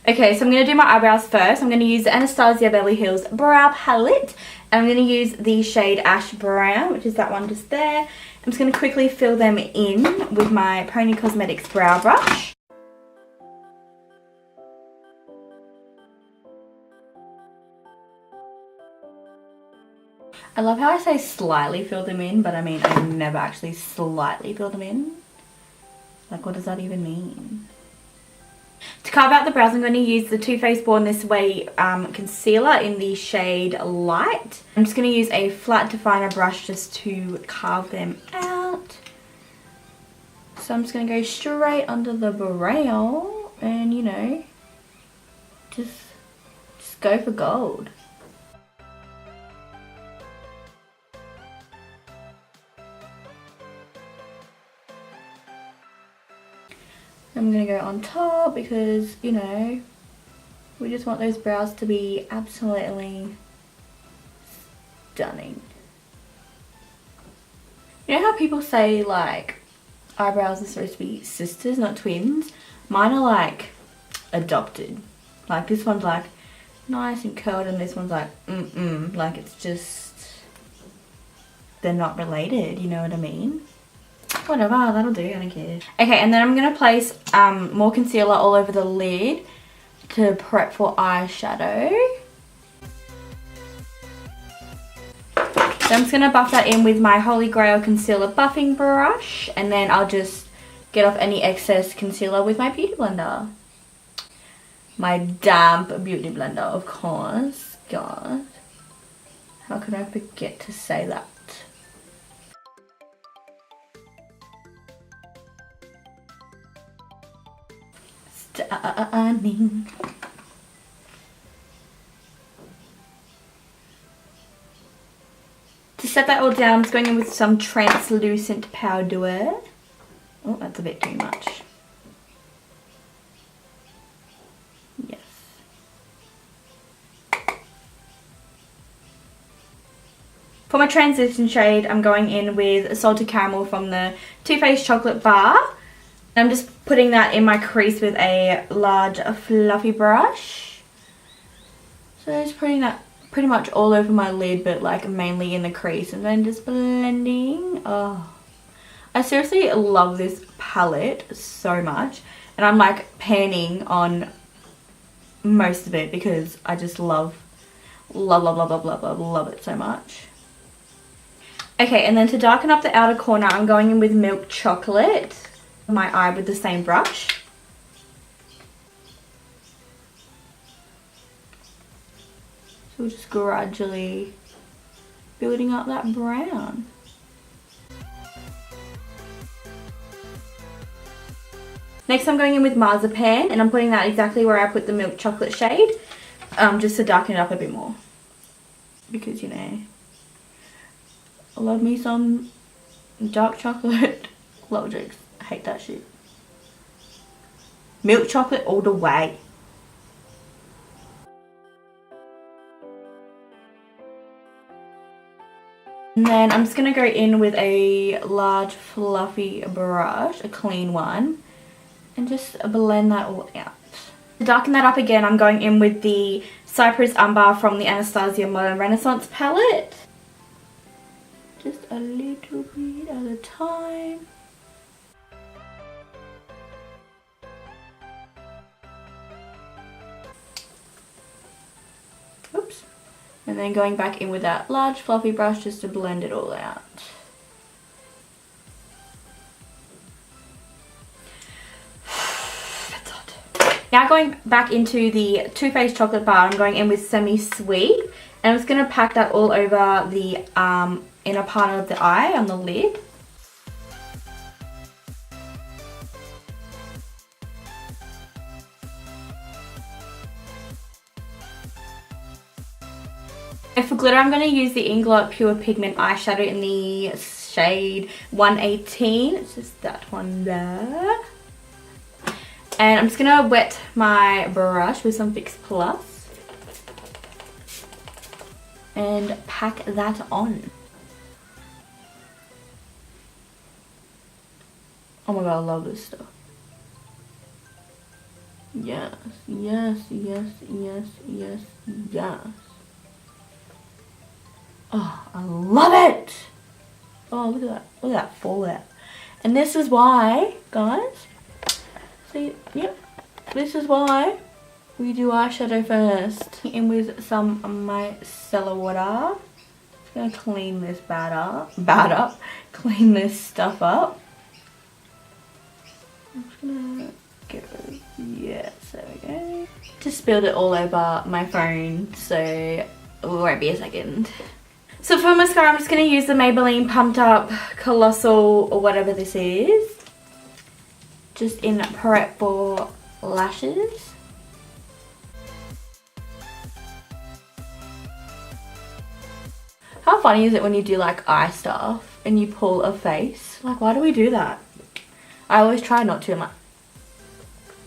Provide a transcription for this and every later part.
Okay, so I'm going to do my eyebrows first. I'm going to use the Anastasia Beverly Hills Brow Palette. And I'm going to use the shade Ash Brown, which is that one just there. I'm just going to quickly fill them in with my Pony Cosmetics brow brush. I love how I say slightly fill them in, but I mean I never actually slightly fill them in. Like, what does that even mean? To carve out the brows, I'm going to use the Too Faced Born This Way concealer in the shade Light. I'm just going to use a flat definer brush just to carve them out. So I'm just going to go straight under the brow and, you know, just go for gold. I'm going to go on top because, you know, we just want those brows to be absolutely stunning. You know how people say, like, eyebrows are supposed to be sisters, not twins? Mine are, like, adopted. Like, this one's, like, nice and curled, and this one's, like, like, it's just, they're not related, you know what I mean? Whatever, that'll do, I don't care. Okay, and then I'm going to place more concealer all over the lid to prep for eyeshadow. So I'm just going to buff that in with my Holy Grail concealer buffing brush, and then I'll just get off any excess concealer with my beauty blender. My damp beauty blender, of course. God, how could I forget to say that? Stunning. To set that all down, I'm just going in with some translucent powder. Oh, that's a bit too much. Yes. For my transition shade, I'm going in with Salted Caramel from the Too Faced Chocolate Bar. I'm just putting that in my crease with a large fluffy brush. So just putting that pretty much all over my lid, but like mainly in the crease, and then just blending. Oh, I seriously love this palette so much, and I'm like panning on most of it because I just love it so much. Okay, and then to darken up the outer corner, I'm going in with Milk Chocolate. My eye with the same brush. So we're just gradually building up that brown. Next I'm going in with Marzipan, and I'm putting that exactly where I put the Milk Chocolate shade, just to darken it up a bit more. Because, you know, I love me some dark chocolate. Love jokes. I hate that shit. Milk chocolate all the way. And then I'm just going to go in with a large fluffy brush, a clean one, and just blend that all out. To darken that up again, I'm going in with the Cypress Umber from the Anastasia Modern Renaissance palette. Just a little bit at a time. Oops. And then going back in with that large fluffy brush just to blend it all out. That's hot. Now going back into the Too Faced Chocolate Bar, I'm going in with Semi Sweet. And I'm just going to pack that all over the inner part of the eye on the lid. And for glitter, I'm going to use the Inglot Pure Pigment eyeshadow in the shade 118. It's just that one there. And I'm just going to wet my brush with some Fix Plus and pack that on. Oh my god, I love this stuff. Yes, yes, yes, yes, yes, yes. Oh, I love it. Oh, look at that. Look at that fallout. And this is why, guys, see, yep, this is why we do eyeshadow first. In with some of my micellar water. Just gonna clean this clean this stuff up. I'm just gonna go, yes, there we go. Just spilled it all over my phone, so it won't be a second. So for mascara, I'm just going to use the Maybelline Pumped Up Colossal, or whatever this is. Just in prep for lashes. How funny is it when you do like eye stuff and you pull a face? Like, why do we do that? I always try not to. I'm like,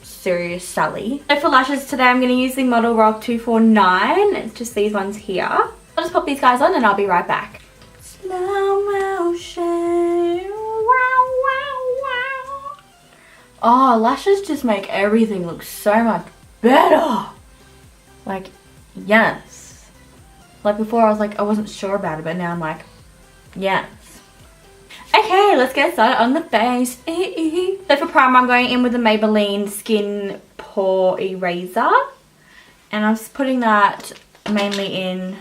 serious Sally. So for lashes today, I'm going to use the Model Rock 249. It's just these ones here. I'll just pop these guys on and I'll be right back. Slow motion. Wow, wow, wow. Oh, lashes just make everything look so much better. Like, yes. Like before I was like, I wasn't sure about it, but now I'm like, yes. Okay, let's get started on the face. So for primer, I'm going in with the Maybelline Skin Pore Eraser. And I'm just putting that mainly in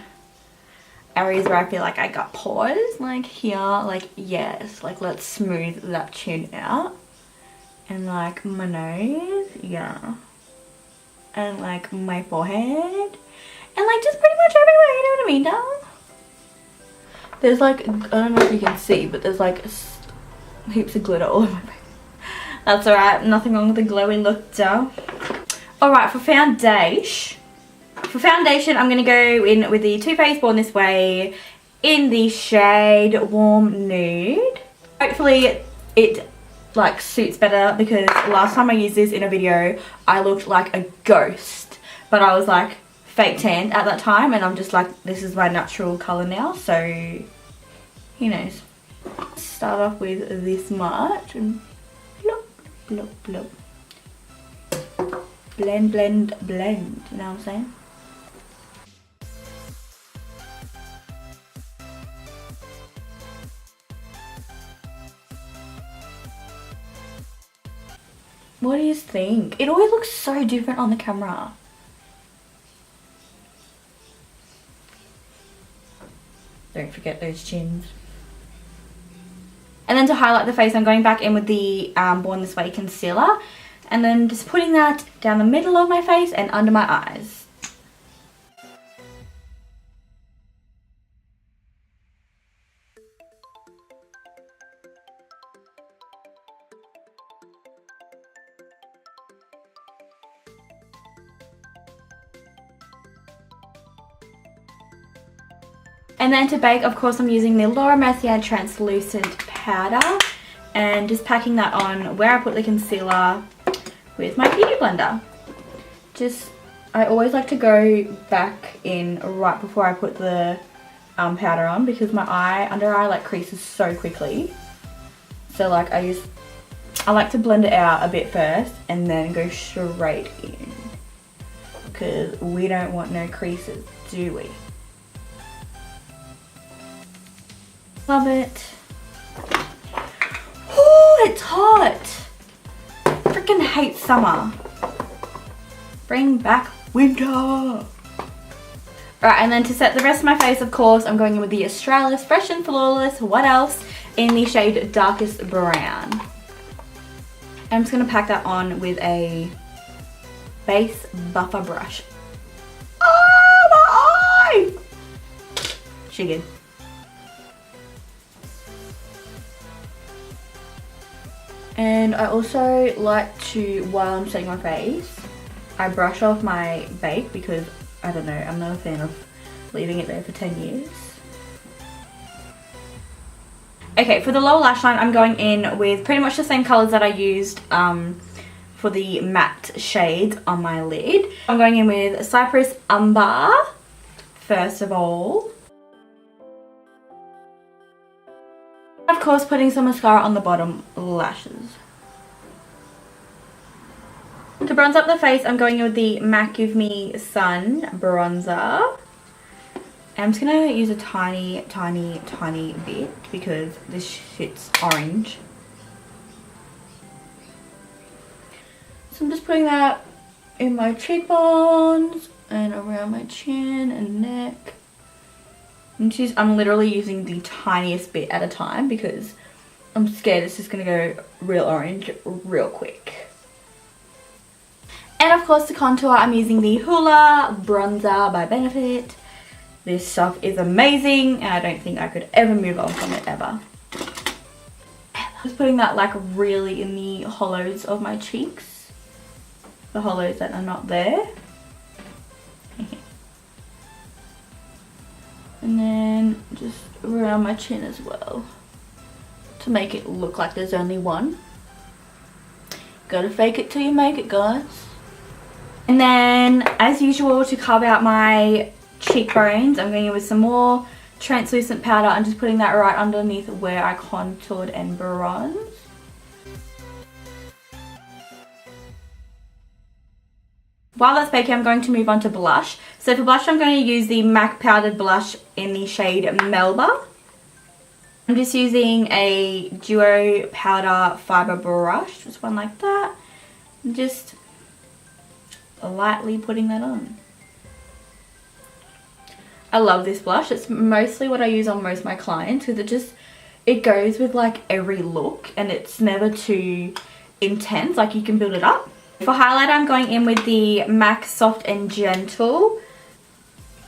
areas where I feel like I got pores. Like here, like yes. Like let's smooth that chin out. And like my nose, yeah. And like my forehead. And like just pretty much everywhere, you know what I mean, darling? There's like, I don't know if you can see, but there's like heaps of glitter all over my face. That's alright, nothing wrong with the glowy look, though. Alright, for foundation, I'm going to go in with the Too Faced Born This Way in the shade Warm Nude. Hopefully it like suits better, because last time I used this in a video, I looked like a ghost. But I was like fake tanned at that time, and I'm just like, this is my natural colour now, so who knows. Start off with this much and blop, blop, blop. Blend, blend, blend, you know what I'm saying? What do you think? It always looks so different on the camera. Don't forget those chins. And then to highlight the face, I'm going back in with the Born This Way concealer. And then just putting that down the middle of my face and under my eyes. And then to bake, of course, I'm using the Laura Mercier translucent powder and just packing that on where I put the concealer with my beauty blender. I always like to go back in right before I put the powder on, because my under eye like creases so quickly. So like I like to blend it out a bit first and then go straight in, because we don't want no creases, do we? Love it. Oh, it's hot. Freaking hate summer. Bring back winter. Alright, and then to set the rest of my face, of course, I'm going in with the Australis Fresh and Flawless, what else, in the shade Darkest Brown. I'm just going to pack that on with a base buffer brush. Oh, my eye! She good. And I also like to, while I'm setting my face, I brush off my bake, because, I don't know, I'm not a fan of leaving it there for 10 years. Okay, for the lower lash line, I'm going in with pretty much the same colours that I used for the matte shades on my lid. I'm going in with Cypress Umber, first of all. Of course, putting some mascara on the bottom lashes. To bronze up the face, I'm going in with the MAC Give Me Sun bronzer. I'm just going to use a tiny bit because this shit's orange. So I'm just putting that in my cheekbones and around my chin and neck. I'm literally using the tiniest bit at a time because I'm scared it's just going to go real orange real quick. And of course to contour, I'm using the Hoola bronzer by Benefit. This stuff is amazing and I don't think I could ever move on from it ever. Just putting that like really in the hollows of my cheeks. The hollows that are not there. And then just around my chin as well. To make it look like there's only one. Gotta fake it till you make it, guys. And then, as usual, to carve out my cheekbones, I'm going in with some more translucent powder. I'm just putting that right underneath where I contoured and bronzed. While that's baking, I'm going to move on to blush. So for blush, I'm going to use the MAC Powdered Blush in the shade Melba. I'm just using a Duo Powder Fibre brush, just one like that. And just lightly putting that on. I love this blush. It's mostly what I use on most of my clients because it goes with like every look and it's never too intense. Like you can build it up. For highlighter, I'm going in with the MAC Soft and Gentle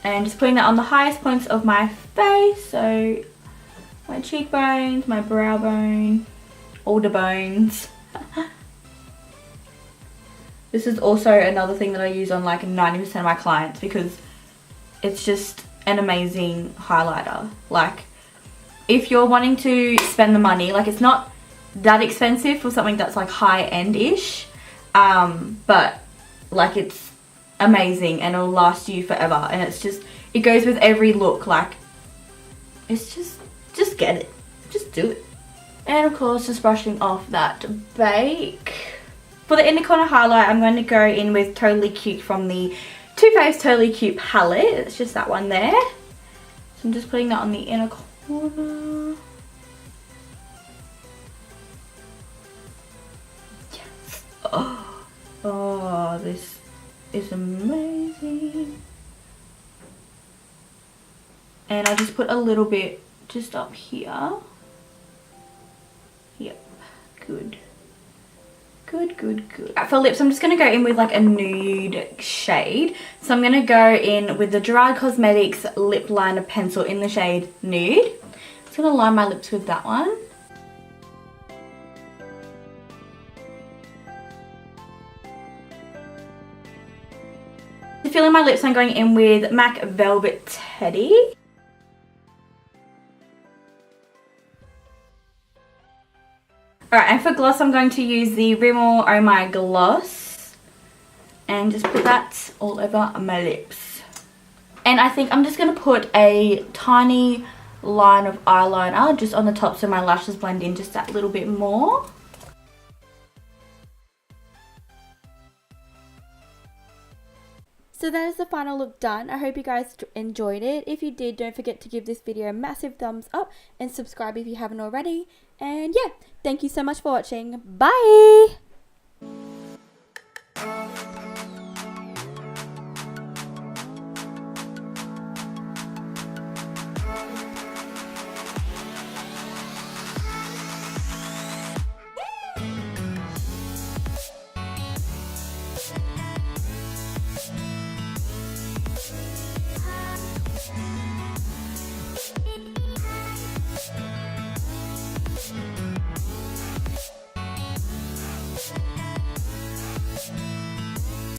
and just putting that on the highest points of my face. So my cheekbones, my brow bone, all the bones. This is also another thing that I use on like 90% of my clients because it's just an amazing highlighter. Like if you're wanting to spend the money, like it's not that expensive for something that's like high-end-ish. But like it's amazing and it'll last you forever and it goes with every look. Like it's just get it, just do it. And of course just brushing off that bake. For the inner corner highlight, I'm going to go in with Totally Cute from the Too Faced Totally Cute palette. It's just that one there. So I'm just putting that on the inner corner. Yes. Oh, this is amazing. And I just put a little bit just up here. Yep, good. Good. For lips, I'm just going to go in with like a nude shade. So I'm going to go in with the Gerard Cosmetics Lip Liner Pencil in the shade Nude. I'm just going to line my lips with that one. To fill in my lips, I'm going in with MAC Velvet Teddy. Alright, and for gloss, I'm going to use the Rimmel Oh My Gloss. And just put that all over my lips. And I think I'm just going to put a tiny line of eyeliner just on the top so my lashes blend in just that little bit more. So that is the final look done. I hope you guys enjoyed it. If you did, don't forget to give this video a massive thumbs up and subscribe if you haven't already. And yeah, thank you so much for watching. Bye!